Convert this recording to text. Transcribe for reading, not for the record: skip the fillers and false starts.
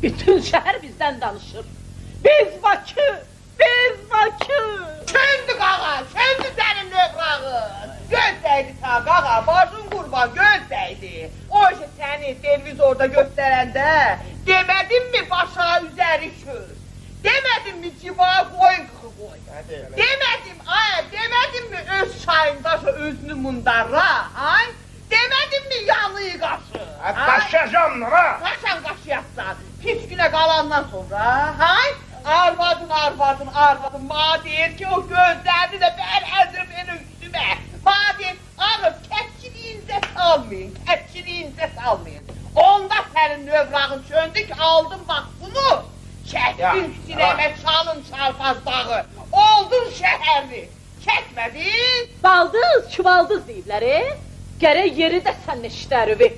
Bütün şehir bizden danışır. Biz Bakı, biz Bakı. Söndü qağa, söndü senin növrağın. Gözdəydi ta qağa, başın qurban gözdəydi. O işi səni televizorda göstərəndə demədim mi başa üzəri köz? Demədim mi civa qoyun qığı qoy? Demədim, demədim mi öz çayındaşı özünü mundarra, ay? Demədim mi yanıyı qaşı? Qaşacam ha? Qaşan qaşıyatsan, pis günə qalandan sonra, hay? Arvadın, ma deyir ki o gözlərini də bər əzir beni üstümə. Ma deyir, ağır, kətçiliyinizə salmayın. Onda sənin növrağın söndü ki, aldım bax bunu. Çəkdin sinəmə çalın çarpaz dağı. Oldun şəhərli. Çəkmədin? Baldız, çuvaldız deyiblər, Gərək yeri də sənin işlərivi.